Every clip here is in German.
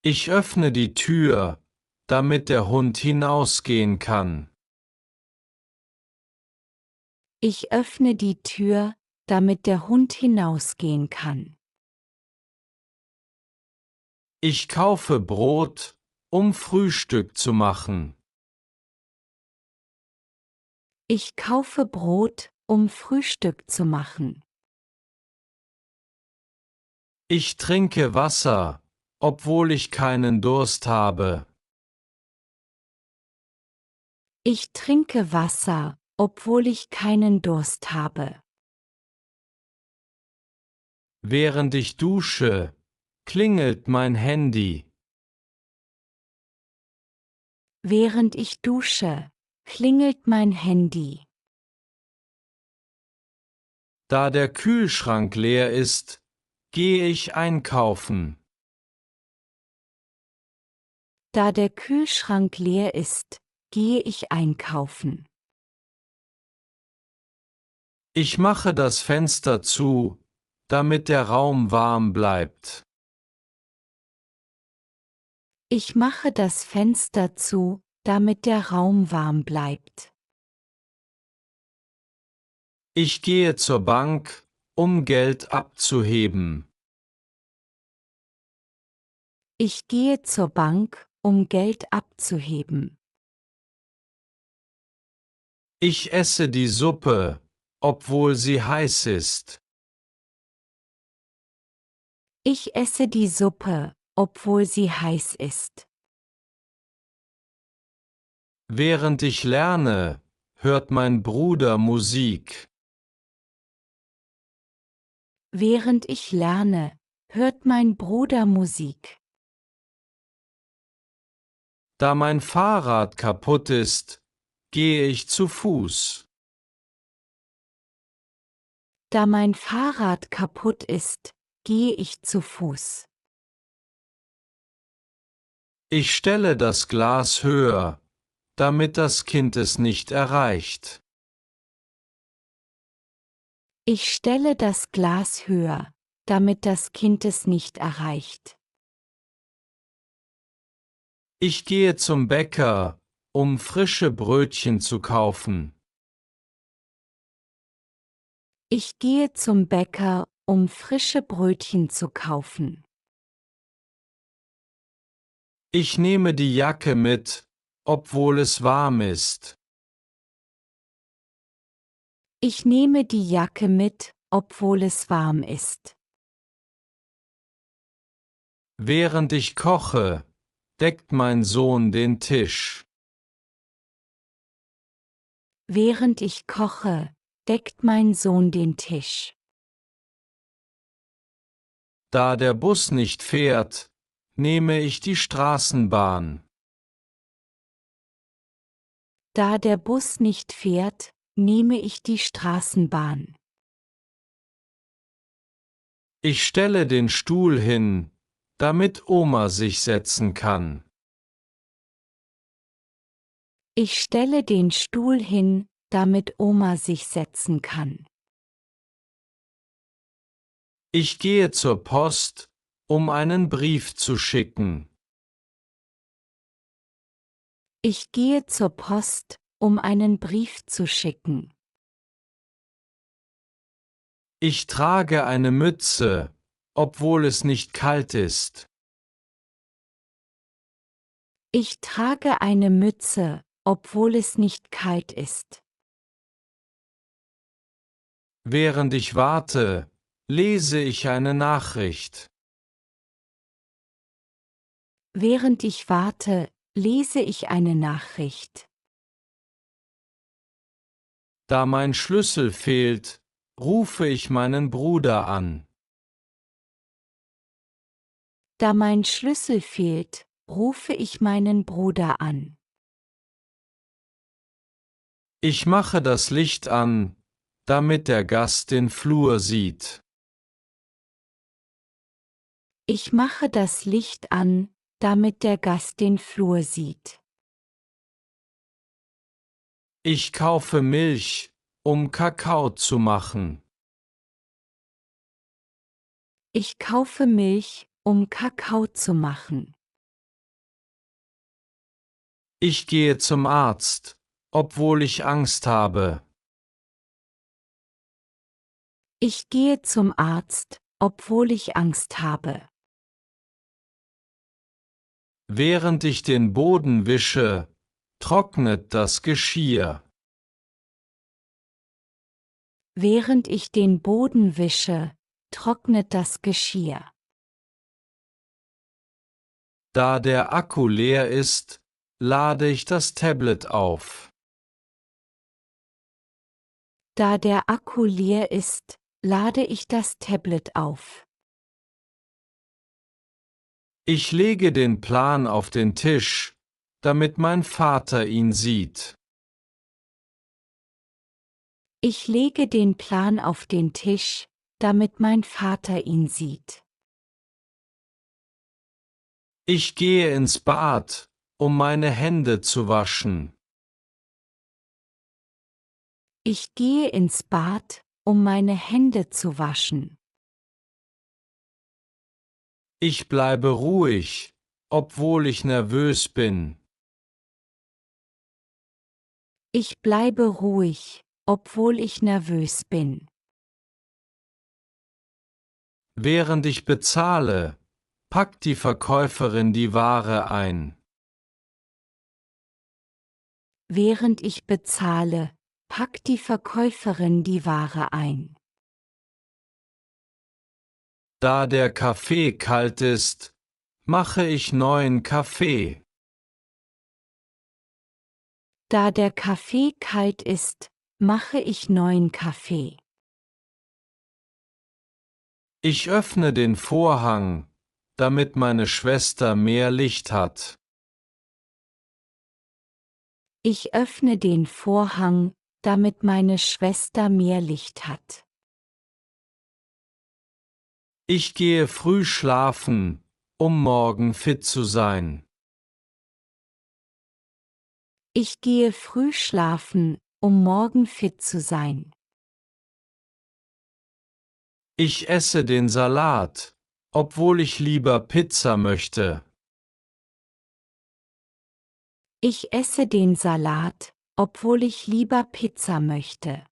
Ich öffne die Tür, damit der Hund hinausgehen kann. Ich öffne die Tür, damit der Hund hinausgehen kann. Ich kaufe Brot, um Frühstück zu machen. Ich kaufe Brot, um Frühstück zu machen. Ich trinke Wasser, obwohl ich keinen Durst habe. Ich trinke Wasser, obwohl ich keinen Durst habe. Während ich dusche, klingelt mein Handy. Während ich dusche, klingelt mein Handy. Da der Kühlschrank leer ist, gehe ich einkaufen. Da der Kühlschrank leer ist, gehe ich einkaufen. Ich mache das Fenster zu, damit der Raum warm bleibt. Ich mache das Fenster zu, damit der Raum warm bleibt. Ich gehe zur Bank, um Geld abzuheben. Ich gehe zur Bank, um Geld abzuheben. Ich esse die Suppe, obwohl sie heiß ist. Ich esse die Suppe, obwohl sie heiß ist. Während ich lerne, hört mein Bruder Musik. Während ich lerne, hört mein Bruder Musik. Da mein Fahrrad kaputt ist, gehe ich zu Fuß. Da mein Fahrrad kaputt ist, gehe ich zu Fuß. Ich stelle das Glas höher, damit das Kind es nicht erreicht. Ich stelle das Glas höher, damit das Kind es nicht erreicht. Ich gehe zum Bäcker, um frische Brötchen zu kaufen. Ich gehe zum Bäcker, um frische Brötchen zu kaufen. Ich nehme die Jacke mit, obwohl es warm ist. Ich nehme die Jacke mit, obwohl es warm ist. Während ich koche, deckt mein Sohn den Tisch. Während ich koche, deckt mein Sohn den Tisch. Da der Bus nicht fährt, nehme ich die Straßenbahn. Da der Bus nicht fährt, nehme ich die Straßenbahn. Ich stelle den Stuhl hin, damit Oma sich setzen kann. Ich stelle den Stuhl hin, damit Oma sich setzen kann. Ich gehe zur Post, um einen Brief zu schicken. Ich gehe zur Post, um einen Brief zu schicken. Ich trage eine Mütze, obwohl es nicht kalt ist. Ich trage eine Mütze, obwohl es nicht kalt ist. Während ich warte, lese ich eine Nachricht. Während ich warte, lese ich eine Nachricht. Da mein Schlüssel fehlt, rufe ich meinen Bruder an. Da mein Schlüssel fehlt, rufe ich meinen Bruder an. Ich mache das Licht an, damit der Gast den Flur sieht. Ich mache das Licht an, damit der Gast den Flur sieht. Ich kaufe Milch, um Kakao zu machen. Ich kaufe Milch, um Kakao zu machen. Ich gehe zum Arzt, obwohl ich Angst habe. Ich gehe zum Arzt, obwohl ich Angst habe. Während ich den Boden wische, trocknet das Geschirr. Während ich den Boden wische, trocknet das Geschirr. Da der Akku leer ist, lade ich das Tablet auf. Da der Akku leer ist, lade ich das Tablet auf. Ich lege den Plan auf den Tisch, damit mein Vater ihn sieht. Ich lege den Plan auf den Tisch, damit mein Vater ihn sieht. Ich gehe ins Bad, um meine Hände zu waschen. Ich gehe ins Bad, um meine Hände zu waschen. Ich bleibe ruhig, obwohl ich nervös bin. Ich bleibe ruhig, obwohl ich nervös bin. Während ich bezahle, packt die Verkäuferin die Ware ein. Während ich bezahle, packt die Verkäuferin die Ware ein. Da der Kaffee kalt ist, mache ich neuen Kaffee. Da der Kaffee kalt ist, mache ich neuen Kaffee. Ich öffne den Vorhang, damit meine Schwester mehr Licht hat. Ich öffne den Vorhang, damit meine Schwester mehr Licht hat. Ich gehe früh schlafen, um morgen fit zu sein. Ich gehe früh schlafen, um morgen fit zu sein. Ich esse den Salat, obwohl ich lieber Pizza möchte. Ich esse den Salat, obwohl ich lieber Pizza möchte.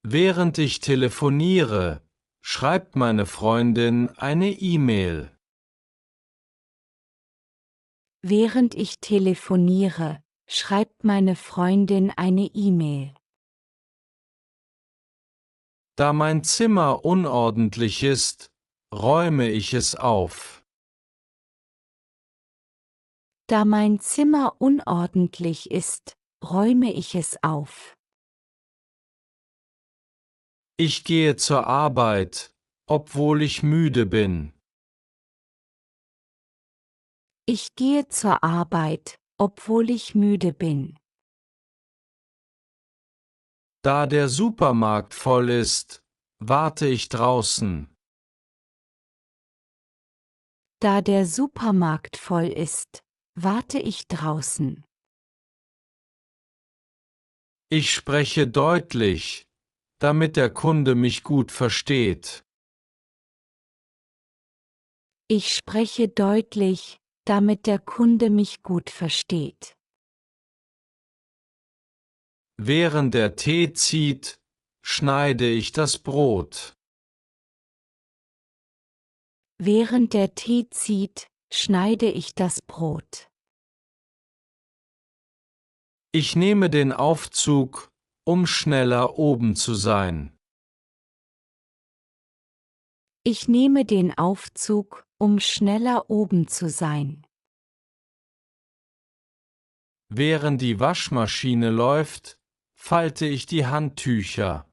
Während ich telefoniere, schreibt meine Freundin eine E-Mail. Während ich telefoniere, schreibt meine Freundin eine E-Mail. Da mein Zimmer unordentlich ist, räume ich es auf. Da mein Zimmer unordentlich ist, räume ich es auf. Ich gehe zur Arbeit, obwohl ich müde bin. Ich gehe zur Arbeit, obwohl ich müde bin. Da der Supermarkt voll ist, warte ich draußen. Da der Supermarkt voll ist, warte ich draußen. Ich spreche deutlich, damit der Kunde mich gut versteht. Ich spreche deutlich, damit der Kunde mich gut versteht. Während der Tee zieht, schneide ich das Brot. Während der Tee zieht, schneide ich das Brot. Ich nehme den Aufzug, um schneller oben zu sein. Ich nehme den Aufzug, um schneller oben zu sein. Während die Waschmaschine läuft, falte ich die Handtücher.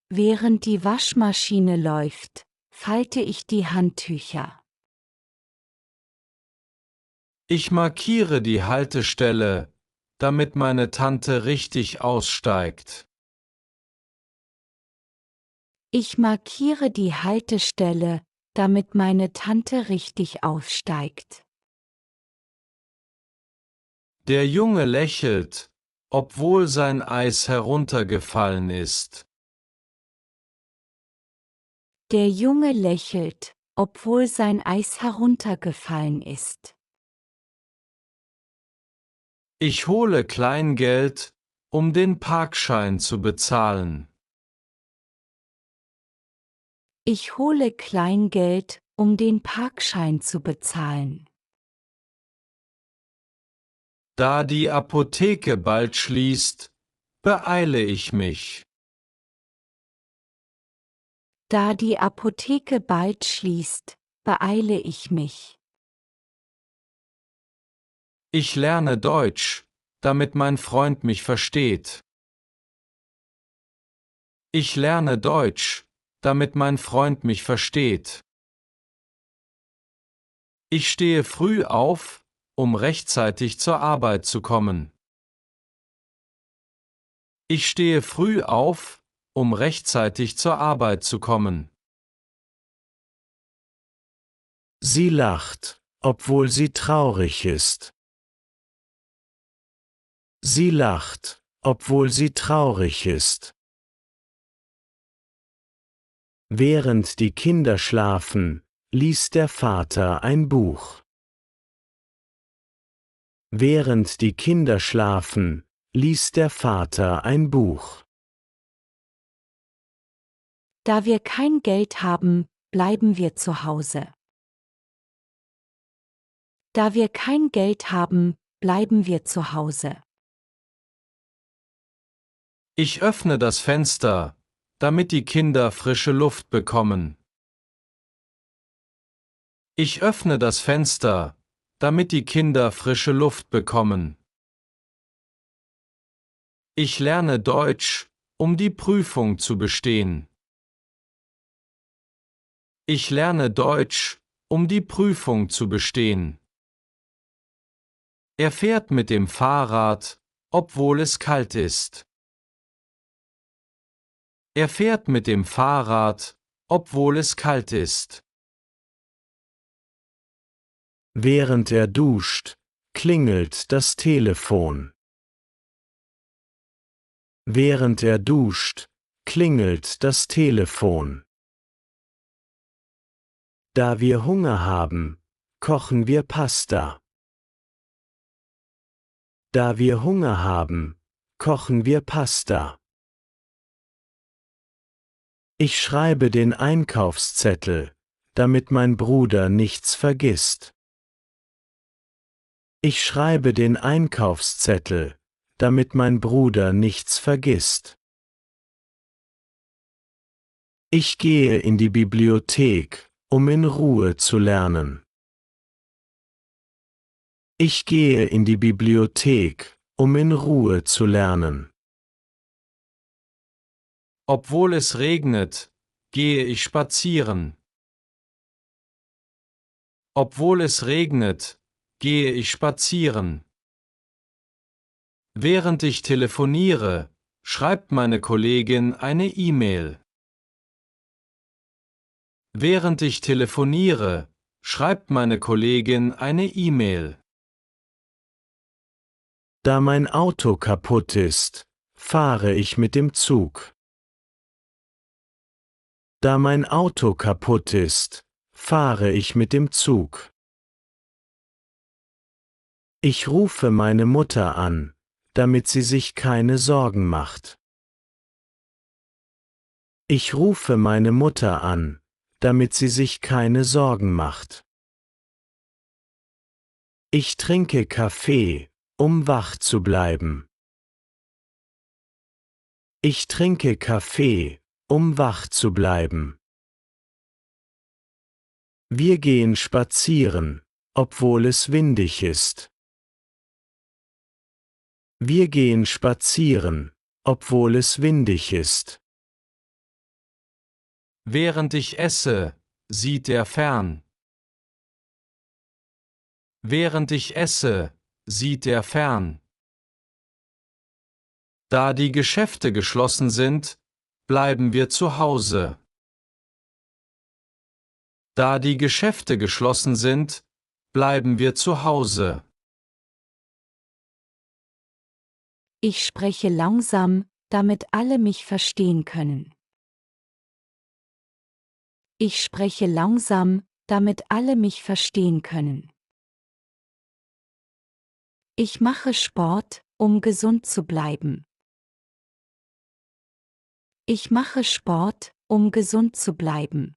Während die Waschmaschine läuft, falte ich die Handtücher. Ich markiere die Haltestelle, damit meine Tante richtig aussteigt. Ich markiere die Haltestelle, damit meine Tante richtig aussteigt. Der Junge lächelt, obwohl sein Eis heruntergefallen ist. Der Junge lächelt, obwohl sein Eis heruntergefallen ist. Ich hole Kleingeld, um den Parkschein zu bezahlen. Ich hole Kleingeld, um den Parkschein zu bezahlen. Da die Apotheke bald schließt, beeile ich mich. Da die Apotheke bald schließt, beeile ich mich. Ich lerne Deutsch, damit mein Freund mich versteht. Ich lerne Deutsch, damit mein Freund mich versteht. Ich stehe früh auf, um rechtzeitig zur Arbeit zu kommen. Ich stehe früh auf, um rechtzeitig zur Arbeit zu kommen. Sie lacht, obwohl sie traurig ist. Sie lacht, obwohl sie traurig ist. Während die Kinder schlafen, liest der Vater ein Buch. Während die Kinder schlafen, liest der Vater ein Buch. Da wir kein Geld haben, bleiben wir zu Hause. Da wir kein Geld haben, bleiben wir zu Hause. Ich öffne das Fenster, damit die Kinder frische Luft bekommen. Ich öffne das Fenster, damit die Kinder frische Luft bekommen. Ich lerne Deutsch, um die Prüfung zu bestehen. Ich lerne Deutsch, um die Prüfung zu bestehen. Er fährt mit dem Fahrrad, obwohl es kalt ist. Er fährt mit dem Fahrrad, obwohl es kalt ist. Während er duscht, klingelt das Telefon. Während er duscht, klingelt das Telefon. Da wir Hunger haben, kochen wir Pasta. Da wir Hunger haben, kochen wir Pasta. Ich schreibe den Einkaufszettel, damit mein Bruder nichts vergisst. Ich schreibe den Einkaufszettel, damit mein Bruder nichts vergisst. Ich gehe in die Bibliothek, um in Ruhe zu lernen. Ich gehe in die Bibliothek, um in Ruhe zu lernen. Obwohl es regnet, gehe ich spazieren. Obwohl es regnet, gehe ich spazieren. Während ich telefoniere, schreibt meine Kollegin eine E-Mail. Während ich telefoniere, schreibt meine Kollegin eine E-Mail. Da mein Auto kaputt ist, fahre ich mit dem Zug. Da mein Auto kaputt ist, fahre ich mit dem Zug. Ich rufe meine Mutter an, damit sie sich keine Sorgen macht. Ich rufe meine Mutter an, damit sie sich keine Sorgen macht. Ich trinke Kaffee, um wach zu bleiben. Ich trinke Kaffee, um wach zu bleiben. Wir gehen spazieren, obwohl es windig ist. Wir gehen spazieren, obwohl es windig ist. Während ich esse, sieht er fern. Während ich esse, sieht er fern. Da die Geschäfte geschlossen sind, bleiben wir zu Hause. Da die Geschäfte geschlossen sind, bleiben wir zu Hause. Ich spreche langsam, damit alle mich verstehen können. Ich spreche langsam, damit alle mich verstehen können. Ich mache Sport, um gesund zu bleiben. Ich mache Sport, um gesund zu bleiben.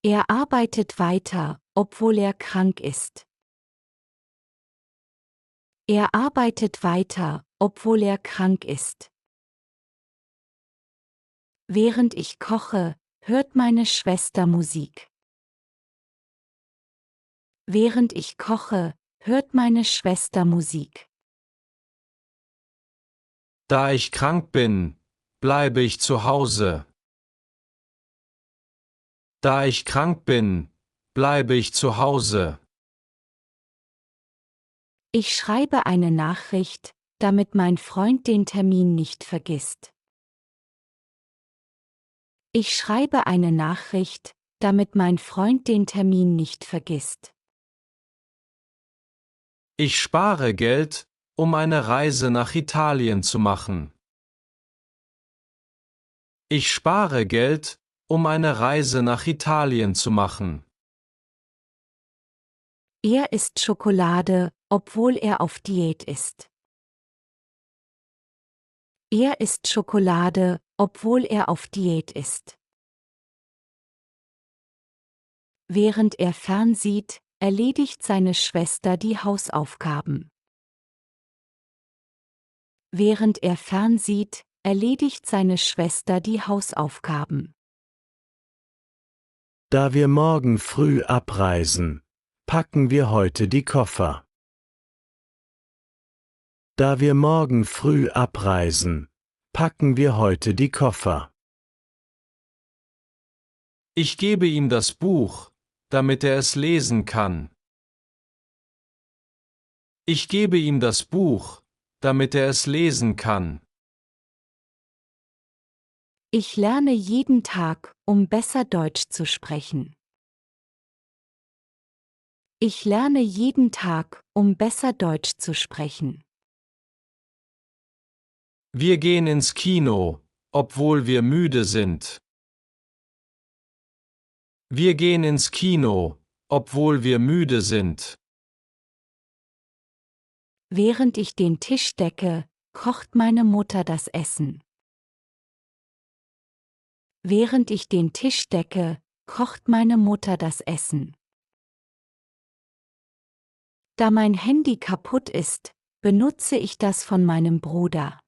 Er arbeitet weiter, obwohl er krank ist. Er arbeitet weiter, obwohl er krank ist. Während ich koche, hört meine Schwester Musik. Während ich koche, hört meine Schwester Musik. Da ich krank bin, bleibe ich zu Hause. Da ich krank bin, bleibe ich zu Hause. Ich schreibe eine Nachricht, damit mein Freund den Termin nicht vergisst. Ich schreibe eine Nachricht, damit mein Freund den Termin nicht vergisst. Ich spare Geld, um eine Reise nach Italien zu machen. Ich spare Geld, um eine Reise nach Italien zu machen. Er isst Schokolade, obwohl er auf Diät ist. Er isst Schokolade, obwohl er auf Diät ist. Während er fernsieht, erledigt seine Schwester die Hausaufgaben. Während er fernsieht, erledigt seine Schwester die Hausaufgaben. Da wir morgen früh abreisen, packen wir heute die Koffer. Da wir morgen früh abreisen, packen wir heute die Koffer. Ich gebe ihm das Buch, damit er es lesen kann. Ich gebe ihm das Buch, damit er es lesen kann. Ich lerne jeden Tag, um besser Deutsch zu sprechen. Ich lerne jeden Tag, um besser Deutsch zu sprechen. Wir gehen ins Kino, obwohl wir müde sind. Wir gehen ins Kino, obwohl wir müde sind. Während ich den Tisch decke, kocht meine Mutter das Essen. Während ich den Tisch decke, kocht meine Mutter das Essen. Da mein Handy kaputt ist, benutze ich das von meinem Bruder.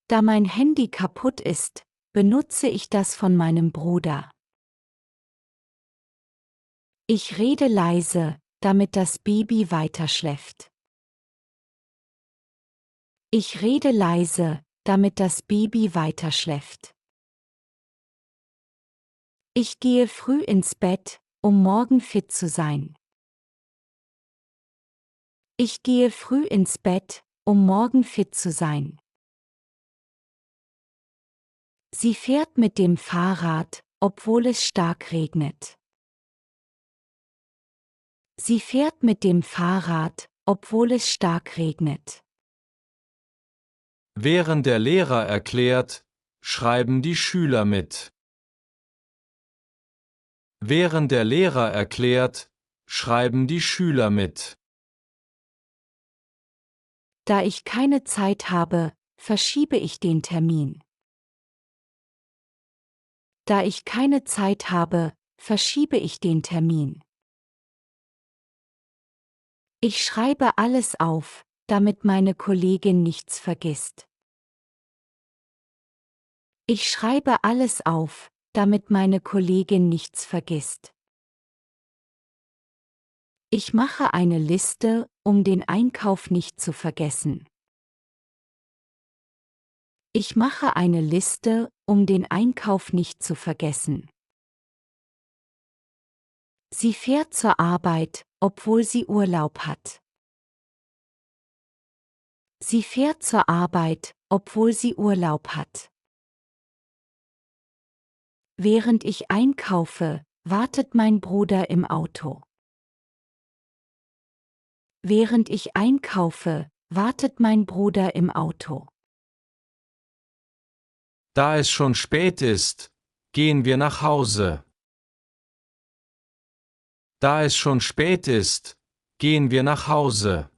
Da mein Handy kaputt ist, benutze ich das von meinem Bruder. Ich rede leise, damit das Baby weiterschläft. Ich rede leise, damit das Baby weiterschläft. Ich gehe früh ins Bett, um morgen fit zu sein. Ich gehe früh ins Bett, um morgen fit zu sein. Sie fährt mit dem Fahrrad, obwohl es stark regnet. Sie fährt mit dem Fahrrad, obwohl es stark regnet. Während der Lehrer erklärt, schreiben die Schüler mit. Während der Lehrer erklärt, schreiben die Schüler mit. Da ich keine Zeit habe, verschiebe ich den Termin. Da ich keine Zeit habe, verschiebe ich den Termin. Ich schreibe alles auf, damit meine Kollegin nichts vergisst. Ich schreibe alles auf, damit meine Kollegin nichts vergisst. Ich mache eine Liste, um den Einkauf nicht zu vergessen. Ich mache eine Liste, um den Einkauf nicht zu vergessen. Sie fährt zur Arbeit, obwohl sie Urlaub hat. Sie fährt zur Arbeit, obwohl sie Urlaub hat. Während ich einkaufe, wartet mein Bruder im Auto. Während ich einkaufe, wartet mein Bruder im Auto. Da es schon spät ist, gehen wir nach Hause. Da es schon spät ist, gehen wir nach Hause.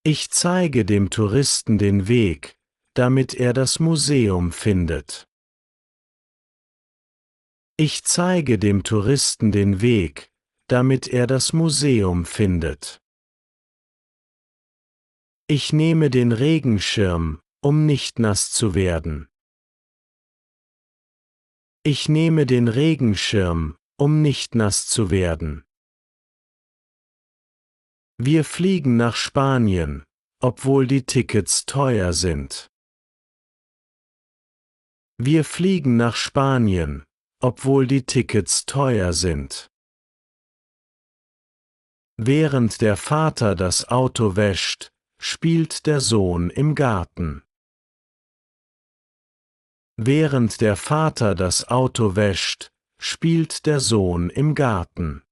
Ich zeige dem Touristen den Weg, damit er das Museum findet. Ich zeige dem Touristen den Weg, damit er das Museum findet. Ich nehme den Regenschirm, um nicht nass zu werden. Ich nehme den Regenschirm, um nicht nass zu werden. Wir fliegen nach Spanien, obwohl die Tickets teuer sind. Wir fliegen nach Spanien, obwohl die Tickets teuer sind. Während der Vater das Auto wäscht, spielt der Sohn im Garten. Während der Vater das Auto wäscht, spielt der Sohn im Garten.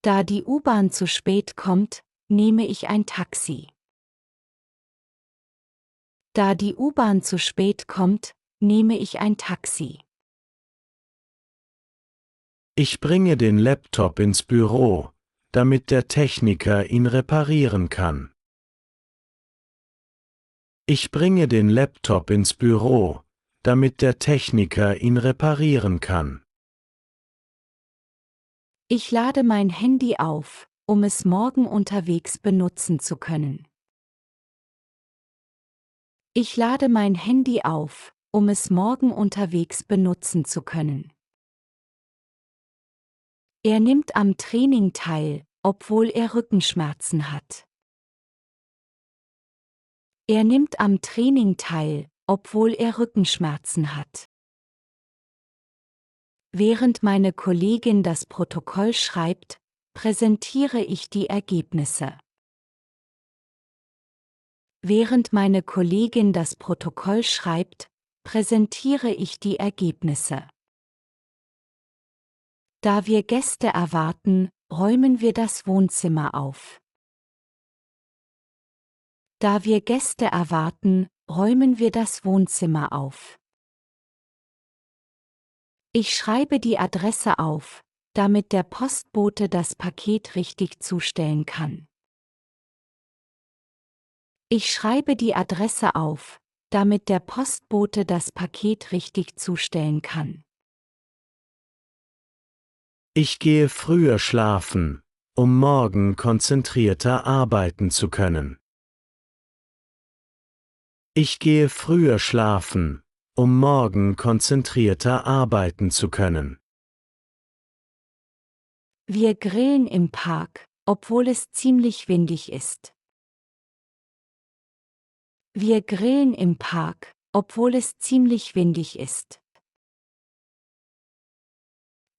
Da die U-Bahn zu spät kommt, nehme ich ein Taxi. Da die U-Bahn zu spät kommt, nehme ich ein Taxi. Ich bringe den Laptop ins Büro, damit der Techniker ihn reparieren kann. Ich bringe den Laptop ins Büro, damit der Techniker ihn reparieren kann. Ich lade mein Handy auf, um es morgen unterwegs benutzen zu können. Ich lade mein Handy auf, um es morgen unterwegs benutzen zu können. Er nimmt am Training teil, obwohl er Rückenschmerzen hat. Er nimmt am Training teil, obwohl er Rückenschmerzen hat. Während meine Kollegin das Protokoll schreibt, präsentiere ich die Ergebnisse. Während meine Kollegin das Protokoll schreibt, präsentiere ich die Ergebnisse. Da wir Gäste erwarten, räumen wir das Wohnzimmer auf. Da wir Gäste erwarten, räumen wir das Wohnzimmer auf. Ich schreibe die Adresse auf, damit der Postbote das Paket richtig zustellen kann. Ich schreibe die Adresse auf, damit der Postbote das Paket richtig zustellen kann. Ich gehe früher schlafen, um morgen konzentrierter arbeiten zu können. Ich gehe früher schlafen, um morgen konzentrierter arbeiten zu können. Wir grillen im Park, obwohl es ziemlich windig ist. Wir grillen im Park, obwohl es ziemlich windig ist.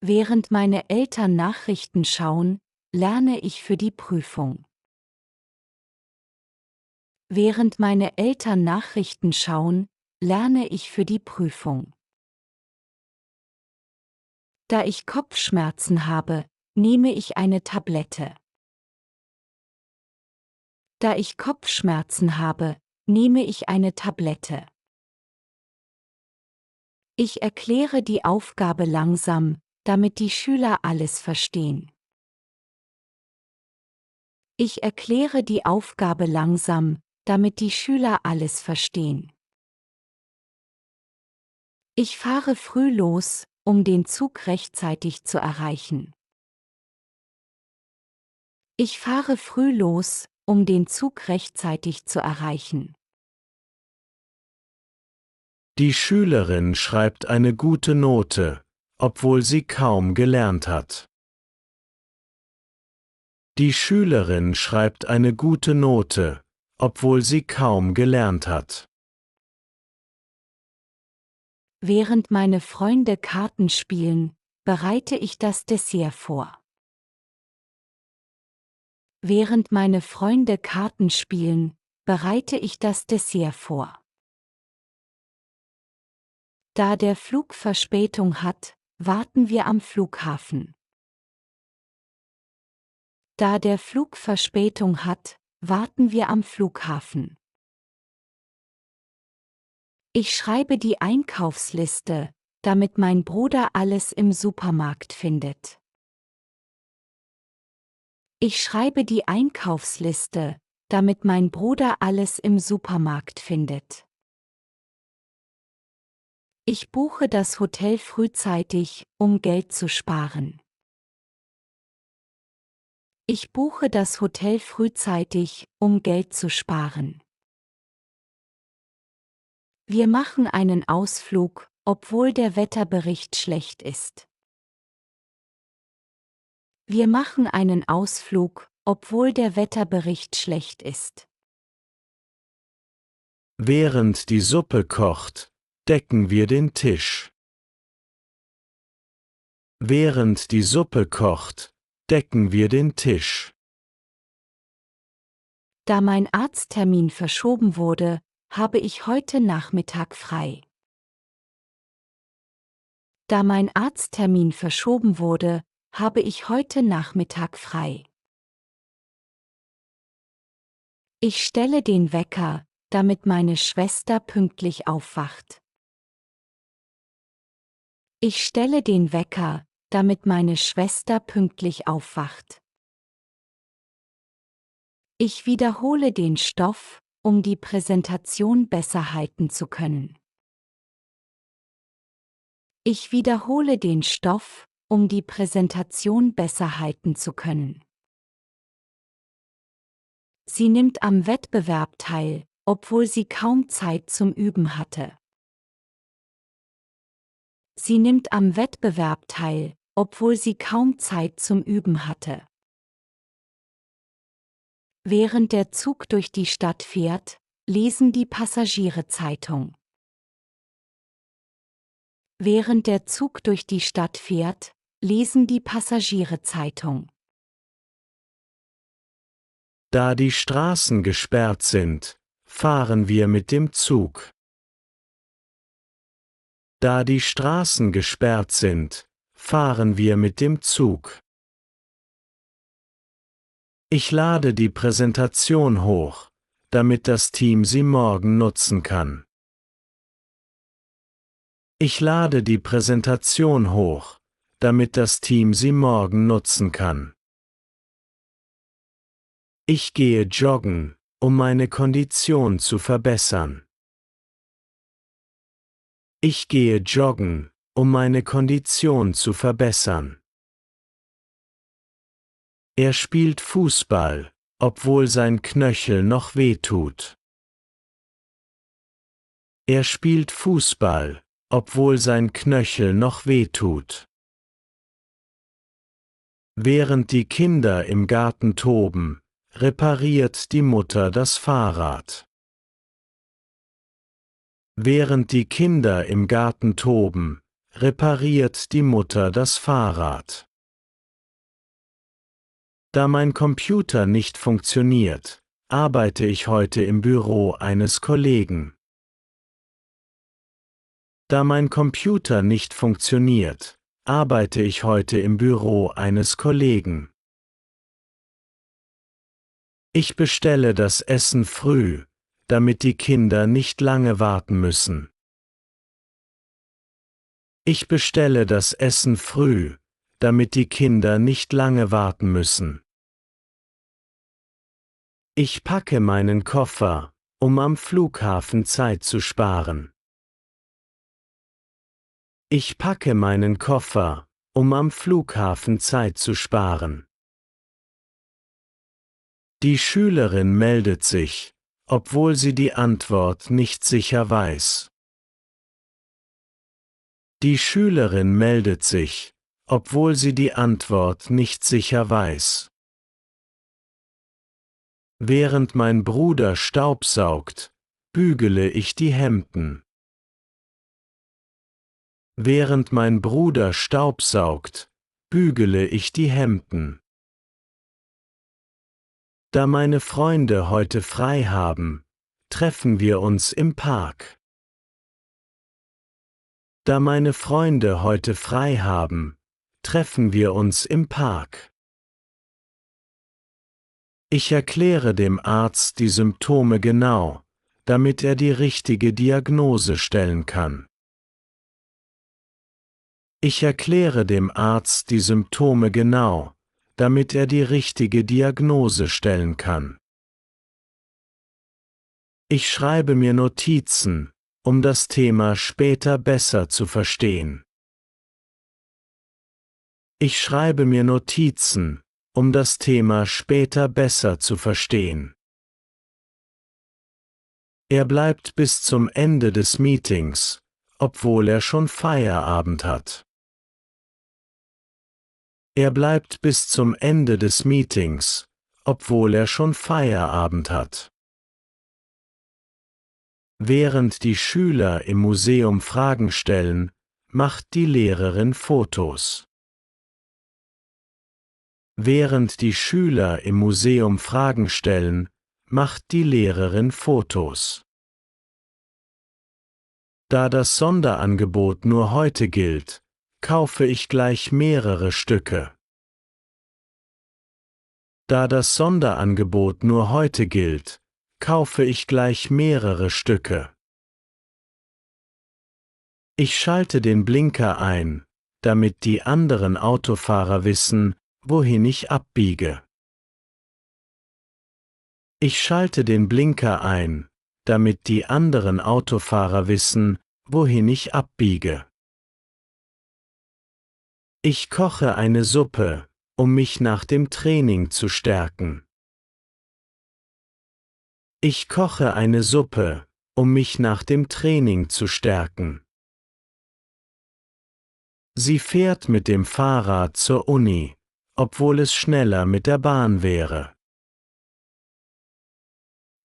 Während meine Eltern Nachrichten schauen, lerne ich für die Prüfung. Während meine Eltern Nachrichten schauen, lerne ich für die Prüfung. Da ich Kopfschmerzen habe, nehme ich eine Tablette. Da ich Kopfschmerzen habe, nehme ich eine Tablette. Ich erkläre die Aufgabe langsam, damit die Schüler alles verstehen. Ich erkläre die Aufgabe langsam, damit die Schüler alles verstehen. Ich fahre früh los, um den Zug rechtzeitig zu erreichen. Ich fahre früh los, um den Zug rechtzeitig zu erreichen. Die Schülerin schreibt eine gute Note, obwohl sie kaum gelernt hat. Die Schülerin schreibt eine gute Note, obwohl sie kaum gelernt hat. Während meine Freunde Karten spielen, bereite ich das Dessert vor. Während meine Freunde Karten spielen, bereite ich das Dessert vor. Da der Flug Verspätung hat, warten wir am Flughafen. Da der Flug Verspätung hat, warten wir am Flughafen. Ich schreibe die Einkaufsliste, damit mein Bruder alles im Supermarkt findet. Ich schreibe die Einkaufsliste, damit mein Bruder alles im Supermarkt findet. Ich buche das Hotel frühzeitig, um Geld zu sparen. Ich buche das Hotel frühzeitig, um Geld zu sparen. Wir machen einen Ausflug, obwohl der Wetterbericht schlecht ist. Wir machen einen Ausflug, obwohl der Wetterbericht schlecht ist. Während die Suppe kocht, decken wir den Tisch. Während die Suppe kocht, decken wir den Tisch. Da mein Arzttermin verschoben wurde, habe ich heute Nachmittag frei. Da mein Arzttermin verschoben wurde, habe ich heute Nachmittag frei. Ich stelle den Wecker, damit meine Schwester pünktlich aufwacht. Ich stelle den Wecker, damit meine Schwester pünktlich aufwacht. Ich wiederhole den Stoff, um die Präsentation besser halten zu können. Ich wiederhole den Stoff, um die Präsentation besser halten zu können. Sie nimmt am Wettbewerb teil, obwohl sie kaum Zeit zum Üben hatte. Sie nimmt am Wettbewerb teil, obwohl sie kaum Zeit zum Üben hatte. Während der Zug durch die Stadt fährt, lesen die Passagiere Zeitung. Während der Zug durch die Stadt fährt, lesen die Passagiere Zeitung. Da die Straßen gesperrt sind, fahren wir mit dem Zug. Da die Straßen gesperrt sind, fahren wir mit dem Zug. Ich lade die Präsentation hoch, damit das Team sie morgen nutzen kann. Ich lade die Präsentation hoch, damit das Team sie morgen nutzen kann. Ich gehe joggen, um meine Kondition zu verbessern. Ich gehe joggen, um meine Kondition zu verbessern. Er spielt Fußball, obwohl sein Knöchel noch wehtut. Er spielt Fußball, obwohl sein Knöchel noch wehtut. Während die Kinder im Garten toben, repariert die Mutter das Fahrrad. Während die Kinder im Garten toben, repariert die Mutter das Fahrrad. Da mein Computer nicht funktioniert, arbeite ich heute im Büro eines Kollegen. Da mein Computer nicht funktioniert, arbeite ich heute im Büro eines Kollegen. Ich bestelle das Essen früh, damit die Kinder nicht lange warten müssen. Ich bestelle das Essen früh, damit die Kinder nicht lange warten müssen. Ich packe meinen Koffer, um am Flughafen Zeit zu sparen. Ich packe meinen Koffer, um am Flughafen Zeit zu sparen. Die Schülerin meldet sich, obwohl sie die Antwort nicht sicher weiß. Die Schülerin meldet sich, obwohl sie die Antwort nicht sicher weiß. Während mein Bruder staubsaugt, bügele ich die Hemden. Während mein Bruder staubsaugt, bügele ich die Hemden. Da meine Freunde heute frei haben, treffen wir uns im Park. Da meine Freunde heute frei haben, treffen wir uns im Park. Ich erkläre dem Arzt die Symptome genau, damit er die richtige Diagnose stellen kann. Ich erkläre dem Arzt die Symptome genau, damit er die richtige Diagnose stellen kann. Ich schreibe mir Notizen, um das Thema später besser zu verstehen. Ich schreibe mir Notizen, um das Thema später besser zu verstehen. Er bleibt bis zum Ende des Meetings, obwohl er schon Feierabend hat. Er bleibt bis zum Ende des Meetings, obwohl er schon Feierabend hat. Während die Schüler im Museum Fragen stellen, macht die Lehrerin Fotos. Während die Schüler im Museum Fragen stellen, macht die Lehrerin Fotos. Da das Sonderangebot nur heute gilt, kaufe ich gleich mehrere Stücke. Da das Sonderangebot nur heute gilt, kaufe ich gleich mehrere Stücke. Ich schalte den Blinker ein, damit die anderen Autofahrer wissen, wohin ich abbiege. Ich schalte den Blinker ein, damit die anderen Autofahrer wissen, wohin ich abbiege. Ich koche eine Suppe, um mich nach dem Training zu stärken. Ich koche eine Suppe, um mich nach dem Training zu stärken. Sie fährt mit dem Fahrrad zur Uni, obwohl es schneller mit der Bahn wäre.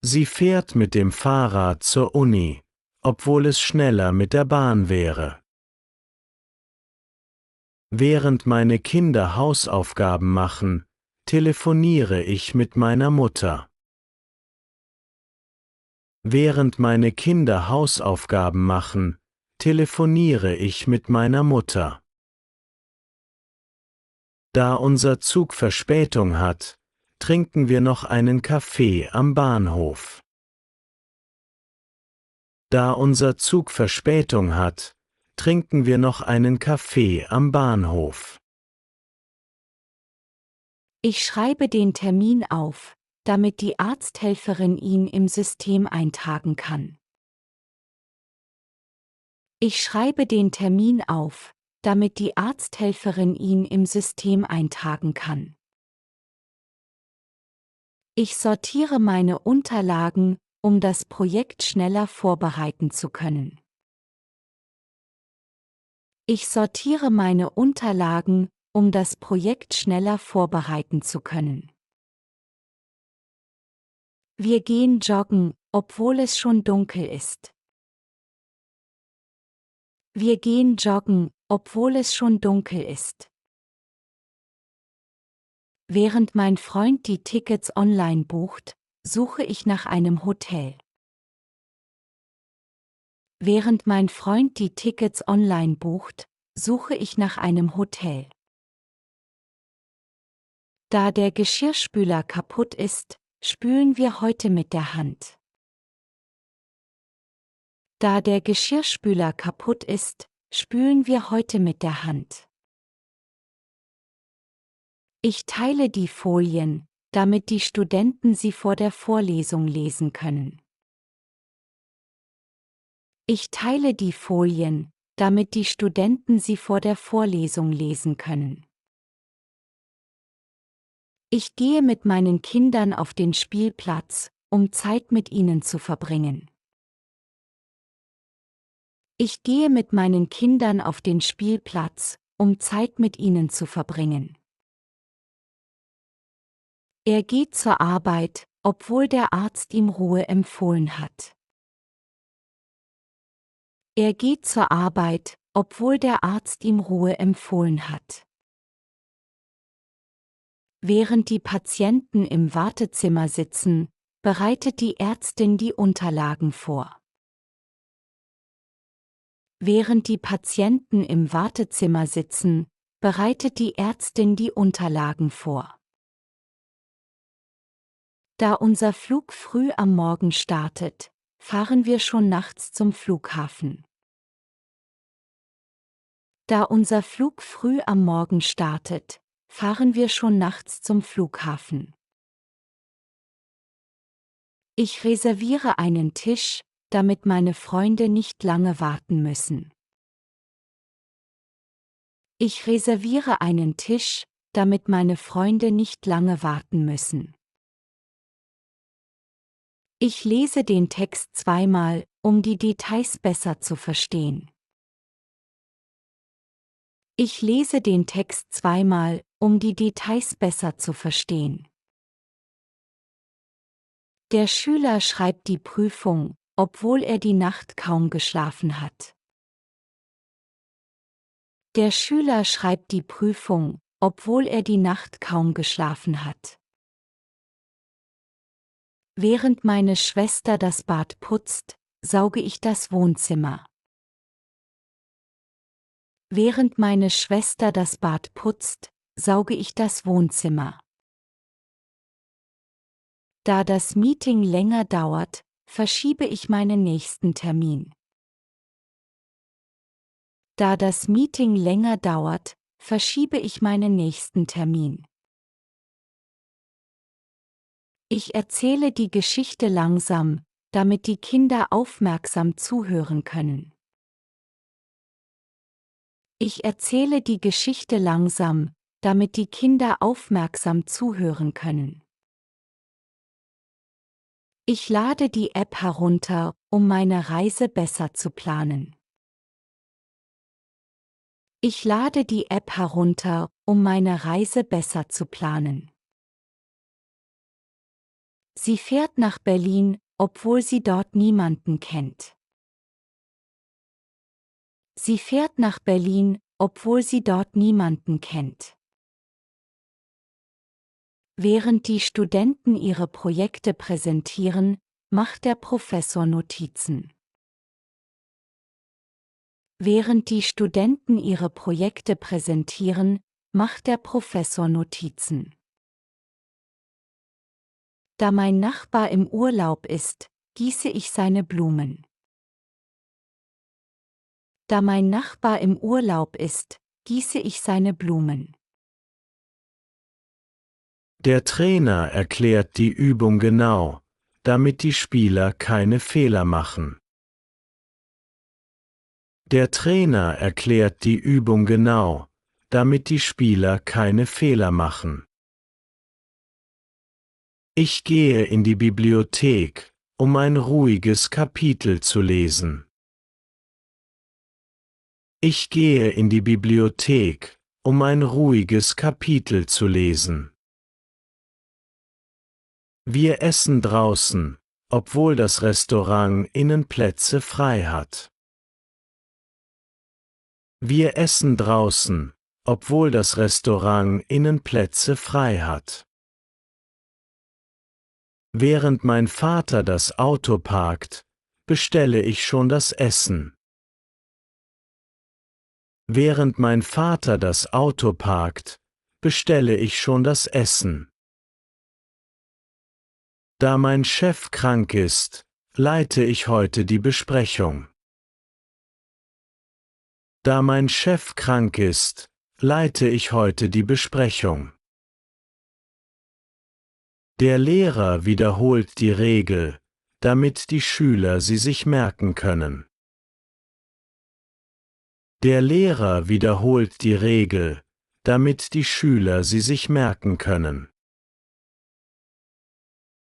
Sie fährt mit dem Fahrrad zur Uni, obwohl es schneller mit der Bahn wäre. Während meine Kinder Hausaufgaben machen, telefoniere ich mit meiner Mutter. Während meine Kinder Hausaufgaben machen, telefoniere ich mit meiner Mutter. Da unser Zug Verspätung hat, trinken wir noch einen Kaffee am Bahnhof. Da unser Zug Verspätung hat, trinken wir noch einen Kaffee am Bahnhof. Ich schreibe den Termin auf, damit die Arzthelferin ihn im System eintragen kann. Ich schreibe den Termin auf, damit die Arzthelferin ihn im System eintragen kann. Ich sortiere meine Unterlagen, um das Projekt schneller vorbereiten zu können. Ich sortiere meine Unterlagen, um das Projekt schneller vorbereiten zu können. Wir gehen joggen, obwohl es schon dunkel ist. Wir gehen joggen, obwohl es schon dunkel ist. Während mein Freund die Tickets online bucht, suche ich nach einem Hotel. Während mein Freund die Tickets online bucht, suche ich nach einem Hotel. Da der Geschirrspüler kaputt ist, spülen wir heute mit der Hand. Da der Geschirrspüler kaputt ist, spülen wir heute mit der Hand. Ich teile die Folien, damit die Studenten sie vor der Vorlesung lesen können. Ich teile die Folien, damit die Studenten sie vor der Vorlesung lesen können. Ich gehe mit meinen Kindern auf den Spielplatz, um Zeit mit ihnen zu verbringen. Ich gehe mit meinen Kindern auf den Spielplatz, um Zeit mit ihnen zu verbringen. Er geht zur Arbeit, obwohl der Arzt ihm Ruhe empfohlen hat. Er geht zur Arbeit, obwohl der Arzt ihm Ruhe empfohlen hat. Während die Patienten im Wartezimmer sitzen, bereitet die Ärztin die Unterlagen vor. Während die Patienten im Wartezimmer sitzen, bereitet die Ärztin die Unterlagen vor. Da unser Flug früh am Morgen startet, fahren wir schon nachts zum Flughafen. Da unser Flug früh am Morgen startet, fahren wir schon nachts zum Flughafen. Ich reserviere einen Tisch, damit meine Freunde nicht lange warten müssen. Ich reserviere einen Tisch, damit meine Freunde nicht lange warten müssen. Ich lese den Text zweimal, um die Details besser zu verstehen. Ich lese den Text zweimal, um die Details besser zu verstehen. Der Schüler schreibt die Prüfung, obwohl er die Nacht kaum geschlafen hat. Der Schüler schreibt die Prüfung, obwohl er die Nacht kaum geschlafen hat. Während meine Schwester das Bad putzt, sauge ich das Wohnzimmer. Während meine Schwester das Bad putzt, sauge ich das Wohnzimmer. Da das Meeting länger dauert, verschiebe ich meinen nächsten Termin. Da das Meeting länger dauert, verschiebe ich meinen nächsten Termin. Ich erzähle die Geschichte langsam, damit die Kinder aufmerksam zuhören können. Ich erzähle die Geschichte langsam, damit die Kinder aufmerksam zuhören können. Ich lade die App herunter, um meine Reise besser zu planen. Ich lade die App herunter, um meine Reise besser zu planen. Sie fährt nach Berlin, obwohl sie dort niemanden kennt. Sie fährt nach Berlin, obwohl sie dort niemanden kennt. Während die Studenten ihre Projekte präsentieren, macht der Professor Notizen. Während die Studenten ihre Projekte präsentieren, macht der Professor Notizen. Da mein Nachbar im Urlaub ist, gieße ich seine Blumen. Da mein Nachbar im Urlaub ist, gieße ich seine Blumen. Der Trainer erklärt die Übung genau, damit die Spieler keine Fehler machen. Der Trainer erklärt die Übung genau, damit die Spieler keine Fehler machen. Ich gehe in die Bibliothek, um ein ruhiges Kapitel zu lesen. Ich gehe in die Bibliothek, um ein ruhiges Kapitel zu lesen. Wir essen draußen, obwohl das Restaurant innen Plätze frei hat. Wir essen draußen, obwohl das Restaurant innen Plätze frei hat. Während mein Vater das Auto parkt, bestelle ich schon das Essen. Während mein Vater das Auto parkt, bestelle ich schon das Essen. Da mein Chef krank ist, leite ich heute die Besprechung. Da mein Chef krank ist, leite ich heute die Besprechung. Der Lehrer wiederholt die Regel, damit die Schüler sie sich merken können. Der Lehrer wiederholt die Regel, damit die Schüler sie sich merken können.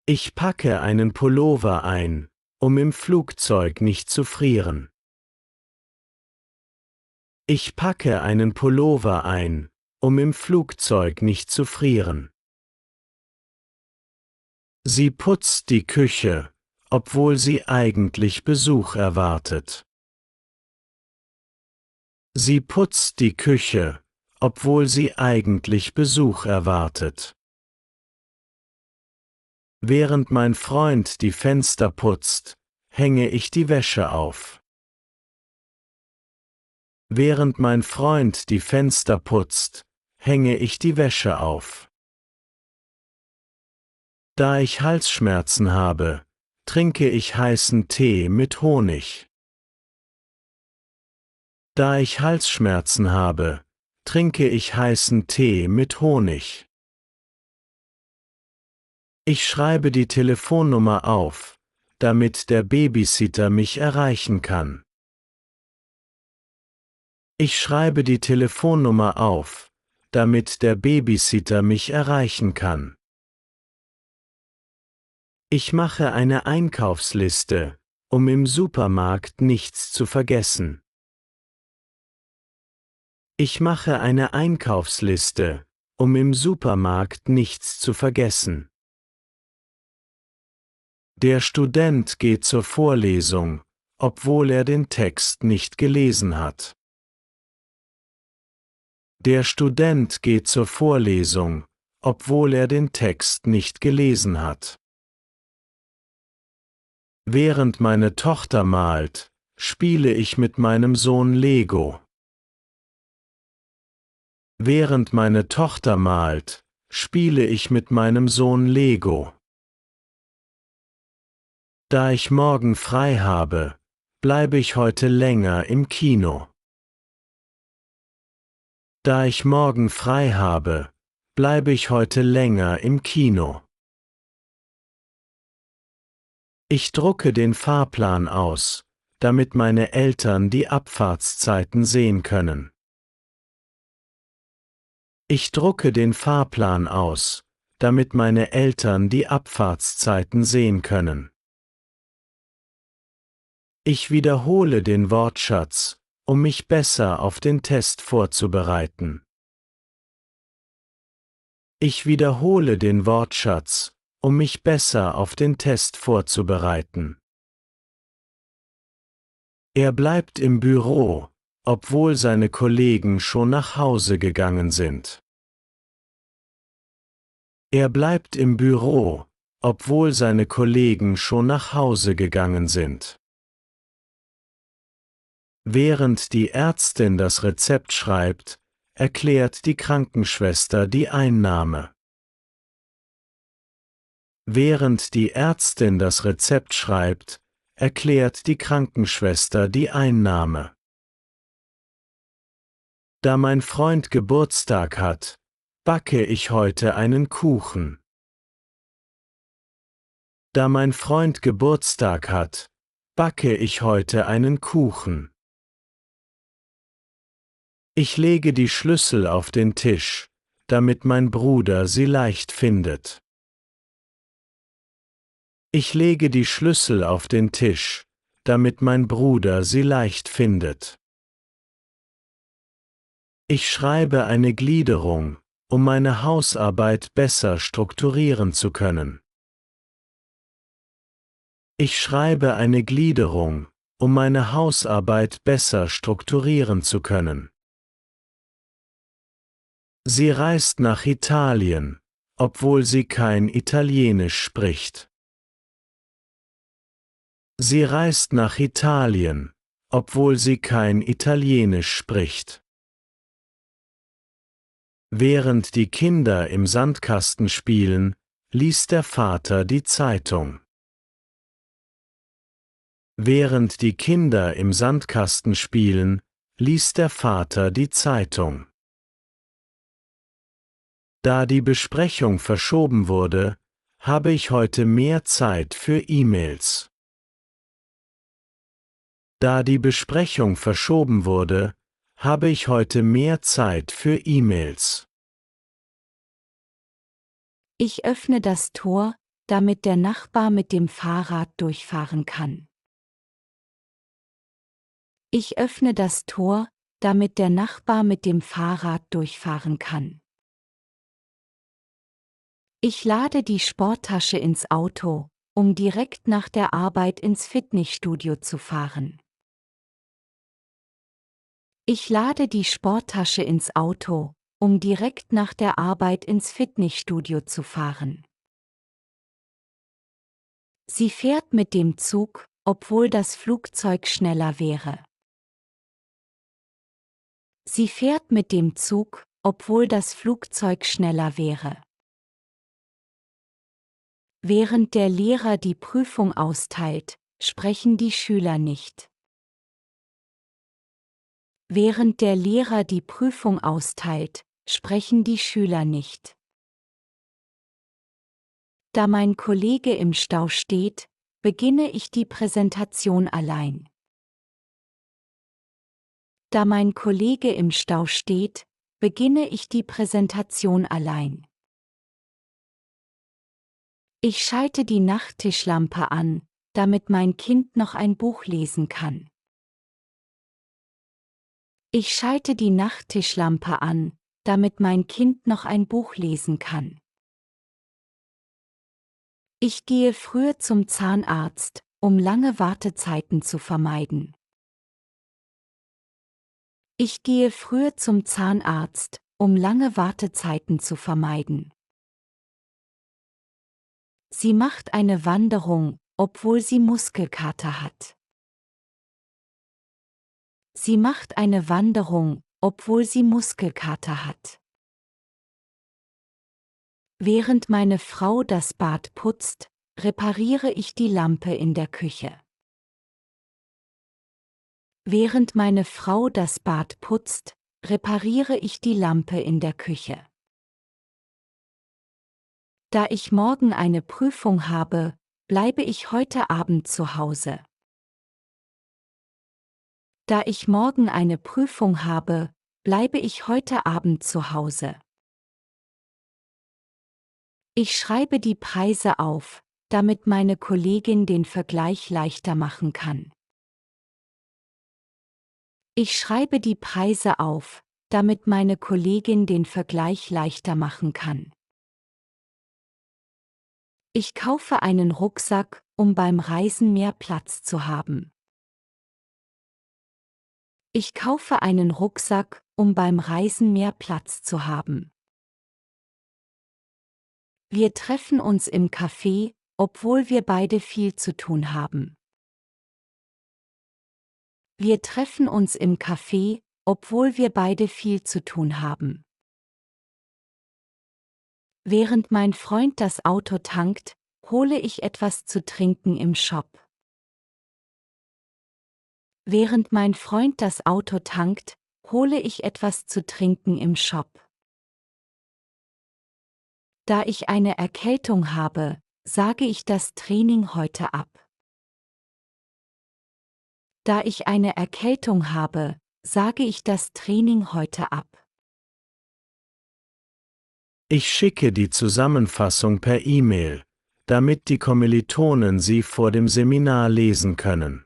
Ich packe einen Pullover ein, um im Flugzeug nicht zu frieren. Ich packe einen Pullover ein, um im Flugzeug nicht zu frieren. Sie putzt die Küche, obwohl sie eigentlich Besuch erwartet. Sie putzt die Küche, obwohl sie eigentlich Besuch erwartet. Während mein Freund die Fenster putzt, hänge ich die Wäsche auf. Während mein Freund die Fenster putzt, hänge ich die Wäsche auf. Da ich Halsschmerzen habe, trinke ich heißen Tee mit Honig. Da ich Halsschmerzen habe, trinke ich heißen Tee mit Honig. Ich schreibe die Telefonnummer auf, damit der Babysitter mich erreichen kann. Ich schreibe die Telefonnummer auf, damit der Babysitter mich erreichen kann. Ich mache eine Einkaufsliste, um im Supermarkt nichts zu vergessen. Ich mache eine Einkaufsliste, um im Supermarkt nichts zu vergessen. Der Student geht zur Vorlesung, obwohl er den Text nicht gelesen hat. Der Student geht zur Vorlesung, obwohl er den Text nicht gelesen hat. Während meine Tochter malt, spiele ich mit meinem Sohn Lego. Während meine Tochter malt, spiele ich mit meinem Sohn Lego. Da ich morgen frei habe, bleibe ich heute länger im Kino. Da ich morgen frei habe, bleibe ich heute länger im Kino. Ich drucke den Fahrplan aus, damit meine Eltern die Abfahrtszeiten sehen können. Ich drucke den Fahrplan aus, damit meine Eltern die Abfahrtszeiten sehen können. Ich wiederhole den Wortschatz, um mich besser auf den Test vorzubereiten. Ich wiederhole den Wortschatz, um mich besser auf den Test vorzubereiten. Er bleibt im Büro, obwohl seine Kollegen schon nach Hause gegangen sind. Er bleibt im Büro, obwohl seine Kollegen schon nach Hause gegangen sind. Während die Ärztin das Rezept schreibt, erklärt die Krankenschwester die Einnahme. Während die Ärztin das Rezept schreibt, erklärt die Krankenschwester die Einnahme. Da mein Freund Geburtstag hat, backe ich heute einen Kuchen. Da mein Freund Geburtstag hat, backe ich heute einen Kuchen. Ich lege die Schlüssel auf den Tisch, damit mein Bruder sie leicht findet. Ich lege die Schlüssel auf den Tisch, damit mein Bruder sie leicht findet. Ich schreibe eine Gliederung, um meine Hausarbeit besser strukturieren zu können. Ich schreibe eine Gliederung, um meine Hausarbeit besser strukturieren zu können. Sie reist nach Italien, obwohl sie kein Italienisch spricht. Sie reist nach Italien, obwohl sie kein Italienisch spricht. Während die Kinder im Sandkasten spielen, liest der Vater die Zeitung. Während die Kinder im Sandkasten spielen, liest der Vater die Zeitung. Da die Besprechung verschoben wurde, habe ich heute mehr Zeit für E-Mails. Da die Besprechung verschoben wurde, habe ich heute mehr Zeit für E-Mails. Ich öffne das Tor, damit der Nachbar mit dem Fahrrad durchfahren kann. Ich öffne das Tor, damit der Nachbar mit dem Fahrrad durchfahren kann. Ich lade die Sporttasche ins Auto, um direkt nach der Arbeit ins Fitnessstudio zu fahren. Ich lade die Sporttasche ins Auto, um direkt nach der Arbeit ins Fitnessstudio zu fahren. Sie fährt mit dem Zug, obwohl das Flugzeug schneller wäre. Sie fährt mit dem Zug, obwohl das Flugzeug schneller wäre. Während der Lehrer die Prüfung austeilt, sprechen die Schüler nicht. Während der Lehrer die Prüfung austeilt, sprechen die Schüler nicht. Da mein Kollege im Stau steht, beginne ich die Präsentation allein. Da mein Kollege im Stau steht, beginne ich die Präsentation allein. Ich schalte die Nachttischlampe an, damit mein Kind noch ein Buch lesen kann. Ich schalte die Nachttischlampe an, damit mein Kind noch ein Buch lesen kann. Ich gehe früher zum Zahnarzt, um lange Wartezeiten zu vermeiden. Ich gehe früher zum Zahnarzt, um lange Wartezeiten zu vermeiden. Sie macht eine Wanderung, obwohl sie Muskelkater hat. Sie macht eine Wanderung, obwohl sie Muskelkater hat. Während meine Frau das Bad putzt, repariere ich die Lampe in der Küche. Während meine Frau das Bad putzt, repariere ich die Lampe in der Küche. Da ich morgen eine Prüfung habe, bleibe ich heute Abend zu Hause. Da ich morgen eine Prüfung habe, bleibe ich heute Abend zu Hause. Ich schreibe die Preise auf, damit meine Kollegin den Vergleich leichter machen kann. Ich schreibe die Preise auf, damit meine Kollegin den Vergleich leichter machen kann. Ich kaufe einen Rucksack, um beim Reisen mehr Platz zu haben. Ich kaufe einen Rucksack, um beim Reisen mehr Platz zu haben. Wir treffen uns im Café, obwohl wir beide viel zu tun haben. Wir treffen uns im Café, obwohl wir beide viel zu tun haben. Während mein Freund das Auto tankt, hole ich etwas zu trinken im Shop. Während mein Freund das Auto tankt, hole ich etwas zu trinken im Shop. Da ich eine Erkältung habe, sage ich das Training heute ab. Da ich eine Erkältung habe, sage ich das Training heute ab. Ich schicke die Zusammenfassung per E-Mail, damit die Kommilitonen sie vor dem Seminar lesen können.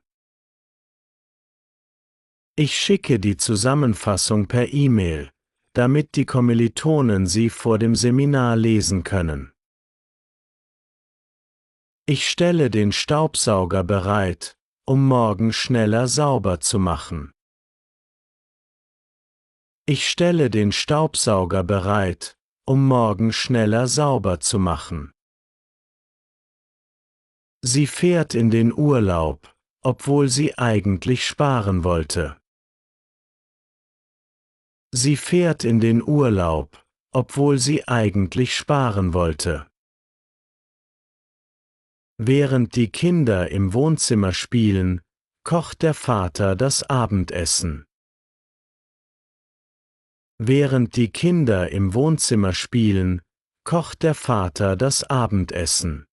Ich schicke die Zusammenfassung per E-Mail, damit die Kommilitonen sie vor dem Seminar lesen können. Ich stelle den Staubsauger bereit, um morgen schneller sauber zu machen. Ich stelle den Staubsauger bereit, um morgen schneller sauber zu machen. Sie fährt in den Urlaub, obwohl sie eigentlich sparen wollte. Sie fährt in den Urlaub, obwohl sie eigentlich sparen wollte. Während die Kinder im Wohnzimmer spielen, kocht der Vater das Abendessen. Während die Kinder im Wohnzimmer spielen, kocht der Vater das Abendessen.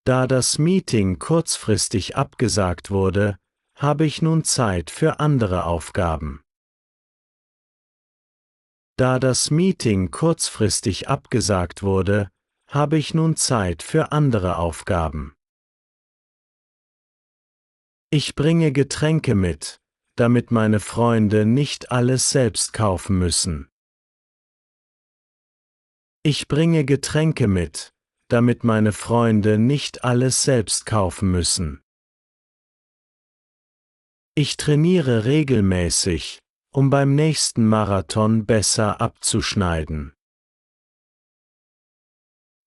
Da das Meeting kurzfristig abgesagt wurde, habe ich nun Zeit für andere Aufgaben. Da das Meeting kurzfristig abgesagt wurde, habe ich nun Zeit für andere Aufgaben. Ich bringe Getränke mit, damit meine Freunde nicht alles selbst kaufen müssen. Ich bringe Getränke mit, damit meine Freunde nicht alles selbst kaufen müssen. Ich trainiere regelmäßig, um beim nächsten Marathon besser abzuschneiden.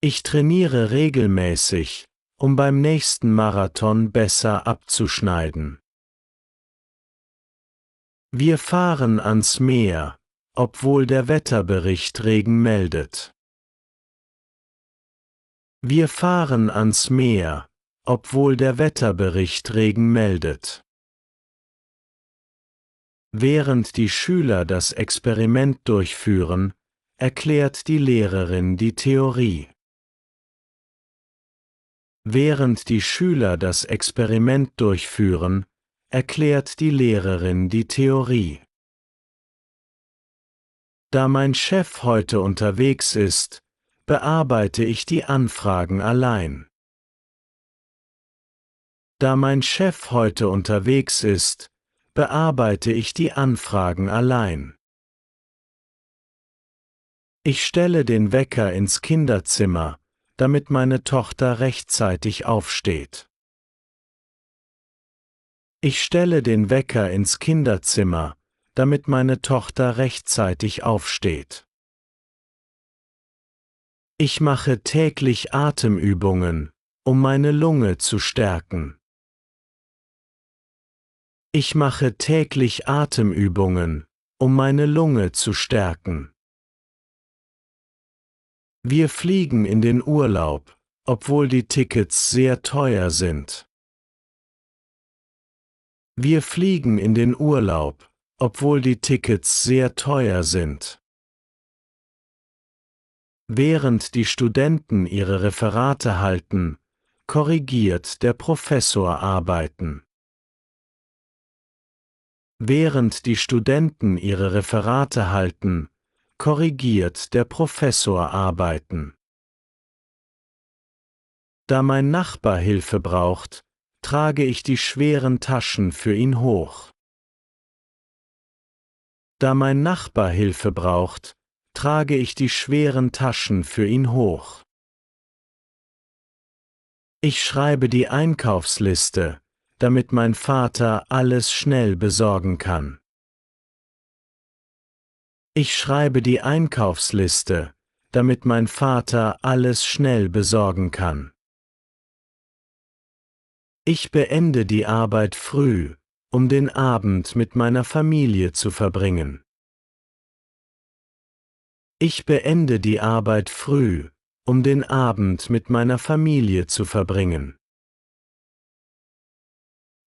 Ich trainiere regelmäßig, um beim nächsten Marathon besser abzuschneiden. Wir fahren ans Meer, obwohl der Wetterbericht Regen meldet. Wir fahren ans Meer, obwohl der Wetterbericht Regen meldet. Während die Schüler das Experiment durchführen, erklärt die Lehrerin die Theorie. Während die Schüler das Experiment durchführen, erklärt die Lehrerin die Theorie. Da mein Chef heute unterwegs ist, bearbeite ich die Anfragen allein. Da mein Chef heute unterwegs ist, bearbeite ich die Anfragen allein. Ich stelle den Wecker ins Kinderzimmer, damit meine Tochter rechtzeitig aufsteht. Ich stelle den Wecker ins Kinderzimmer, damit meine Tochter rechtzeitig aufsteht. Ich mache täglich Atemübungen, um meine Lunge zu stärken. Ich mache täglich Atemübungen, um meine Lunge zu stärken. Wir fliegen in den Urlaub, obwohl die Tickets sehr teuer sind. Wir fliegen in den Urlaub, obwohl die Tickets sehr teuer sind. Während die Studenten ihre Referate halten, korrigiert der Professor Arbeiten. Während die Studenten ihre Referate halten, korrigiert der Professor Arbeiten. Da mein Nachbar Hilfe braucht, trage ich die schweren Taschen für ihn hoch. Da mein Nachbar Hilfe braucht, trage ich die schweren Taschen für ihn hoch. Ich schreibe die Einkaufsliste, damit mein Vater alles schnell besorgen kann. Ich schreibe die Einkaufsliste, damit mein Vater alles schnell besorgen kann. Ich beende die Arbeit früh, um den Abend mit meiner Familie zu verbringen. Ich beende die Arbeit früh, um den Abend mit meiner Familie zu verbringen.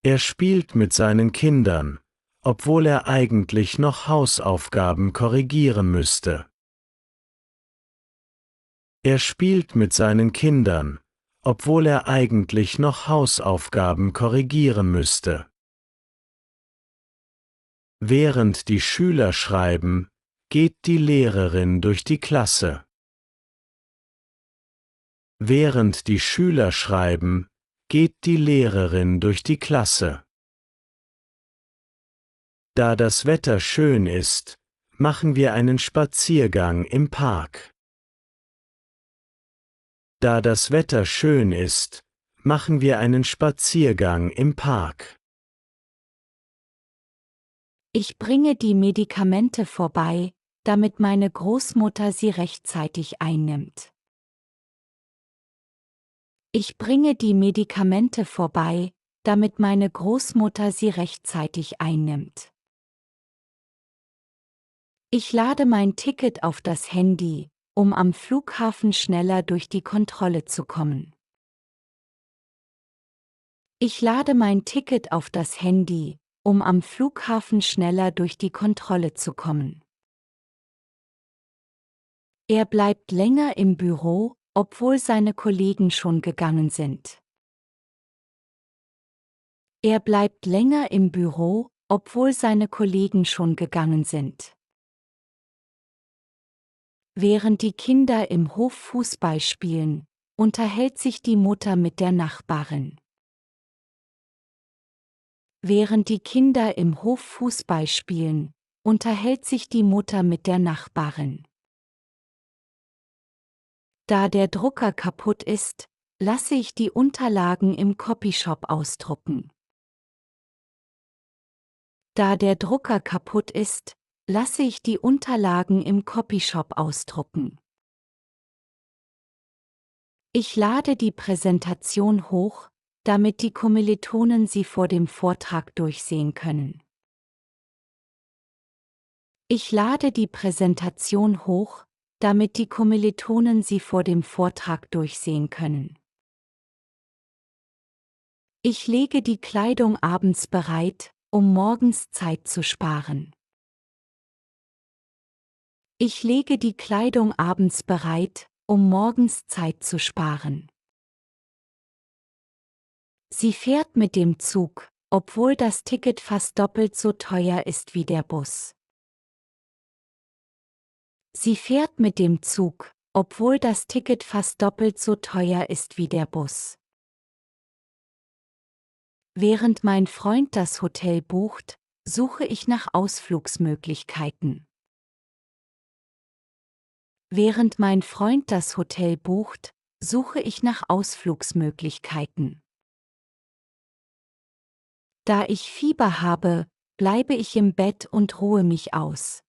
Er spielt mit seinen Kindern, obwohl er eigentlich noch Hausaufgaben korrigieren müsste. Er spielt mit seinen Kindern, obwohl er eigentlich noch Hausaufgaben korrigieren müsste. Während die Schüler schreiben, geht die Lehrerin durch die Klasse. Während die Schüler schreiben, geht die Lehrerin durch die Klasse. Da das Wetter schön ist, machen wir einen Spaziergang im Park. Da das Wetter schön ist, machen wir einen Spaziergang im Park. Ich bringe die Medikamente vorbei, damit meine Großmutter sie rechtzeitig einnimmt. Ich bringe die Medikamente vorbei, damit meine Großmutter sie rechtzeitig einnimmt. Ich lade mein Ticket auf das Handy, um am Flughafen schneller durch die Kontrolle zu kommen. Ich lade mein Ticket auf das Handy, um am Flughafen schneller durch die Kontrolle zu kommen. Er bleibt länger im Büro, obwohl seine Kollegen schon gegangen sind. Er bleibt länger im Büro, obwohl seine Kollegen schon gegangen sind. Während die Kinder im Hof Fußball spielen, unterhält sich die Mutter mit der Nachbarin. Während die Kinder im Hof Fußball spielen, unterhält sich die Mutter mit der Nachbarin. Da der Drucker kaputt ist, lasse ich die Unterlagen im Copyshop ausdrucken. Da der Drucker kaputt ist, lasse ich die Unterlagen im Copyshop ausdrucken. Ich lade die Präsentation hoch, damit die Kommilitonen sie vor dem Vortrag durchsehen können. Ich lade die Präsentation hoch, damit die Kommilitonen sie vor dem Vortrag durchsehen können. Ich lege die Kleidung abends bereit, um morgens Zeit zu sparen. Ich lege die Kleidung abends bereit, um morgens Zeit zu sparen. Sie fährt mit dem Zug, obwohl das Ticket fast doppelt so teuer ist wie der Bus. Sie fährt mit dem Zug, obwohl das Ticket fast doppelt so teuer ist wie der Bus. Während mein Freund das Hotel bucht, suche ich nach Ausflugsmöglichkeiten. Während mein Freund das Hotel bucht, suche ich nach Ausflugsmöglichkeiten. Da ich Fieber habe, bleibe ich im Bett und ruhe mich aus.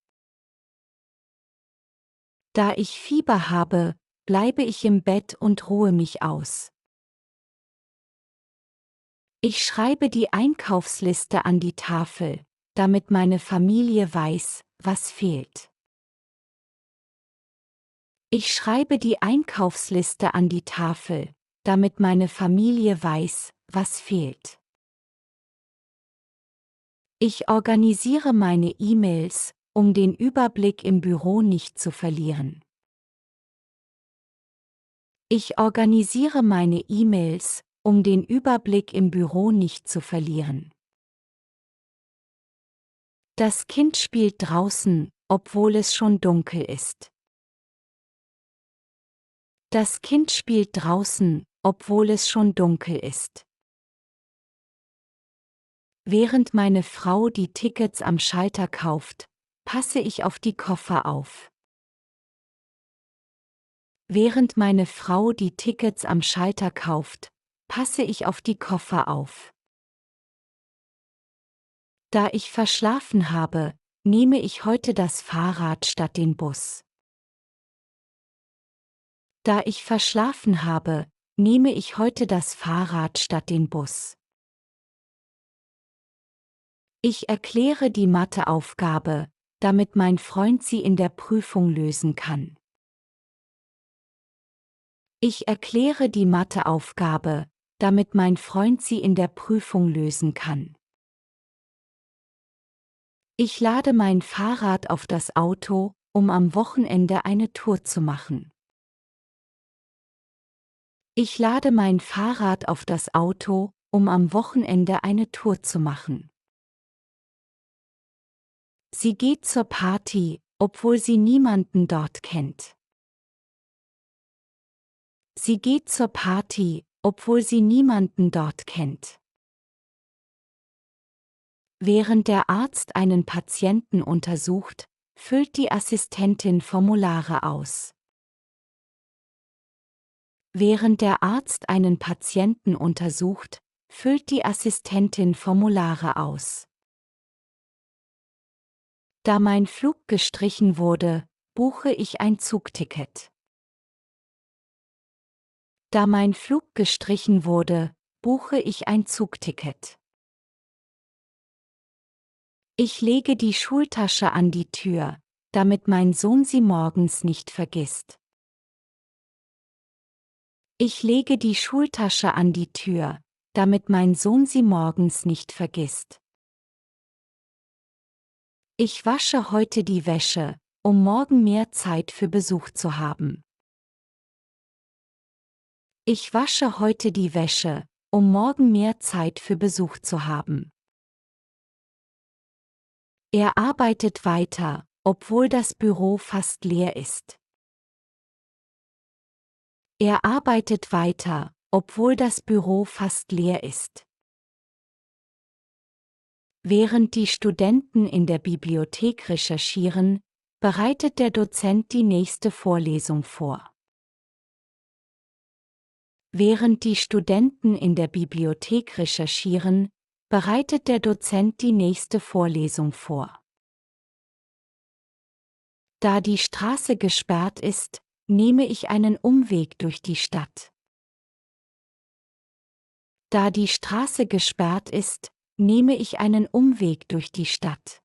Da ich Fieber habe, bleibe ich im Bett und ruhe mich aus. Ich schreibe die Einkaufsliste an die Tafel, damit meine Familie weiß, was fehlt. Ich schreibe die Einkaufsliste an die Tafel, damit meine Familie weiß, was fehlt. Ich organisiere meine E-Mails, um den Überblick im Büro nicht zu verlieren. Ich organisiere meine E-Mails, um den Überblick im Büro nicht zu verlieren. Das Kind spielt draußen, obwohl es schon dunkel ist. Das Kind spielt draußen, obwohl es schon dunkel ist. Während meine Frau die Tickets am Schalter kauft, passe ich auf die Koffer auf. Während meine Frau die Tickets am Schalter kauft, passe ich auf die Koffer auf. Da ich verschlafen habe, nehme ich heute das Fahrrad statt den Bus. Da ich verschlafen habe, nehme ich heute das Fahrrad statt den Bus. Ich erkläre die Matheaufgabe, damit mein Freund sie in der Prüfung lösen kann. Ich erkläre die Matheaufgabe, damit mein Freund sie in der Prüfung lösen kann. Ich lade mein Fahrrad auf das Auto, um am Wochenende eine Tour zu machen. Ich lade mein Fahrrad auf das Auto, um am Wochenende eine Tour zu machen. Sie geht zur Party, obwohl sie niemanden dort kennt. Sie geht zur Party, obwohl sie niemanden dort kennt. Während der Arzt einen Patienten untersucht, füllt die Assistentin Formulare aus. Während der Arzt einen Patienten untersucht, füllt die Assistentin Formulare aus. Da mein Flug gestrichen wurde, buche ich ein Zugticket. Da mein Flug gestrichen wurde, buche ich ein Zugticket. Ich lege die Schultasche an die Tür, damit mein Sohn sie morgens nicht vergisst. Ich lege die Schultasche an die Tür, damit mein Sohn sie morgens nicht vergisst. Ich wasche heute die Wäsche, um morgen mehr Zeit für Besuch zu haben. Ich wasche heute die Wäsche, um morgen mehr Zeit für Besuch zu haben. Er arbeitet weiter, obwohl das Büro fast leer ist. Er arbeitet weiter, obwohl das Büro fast leer ist. Während die Studenten in der Bibliothek recherchieren, bereitet der Dozent die nächste Vorlesung vor. Während die Studenten in der Bibliothek recherchieren, bereitet der Dozent die nächste Vorlesung vor. Da die Straße gesperrt ist, nehme ich einen Umweg durch die Stadt. Da die Straße gesperrt ist, nehme ich einen Umweg durch die Stadt.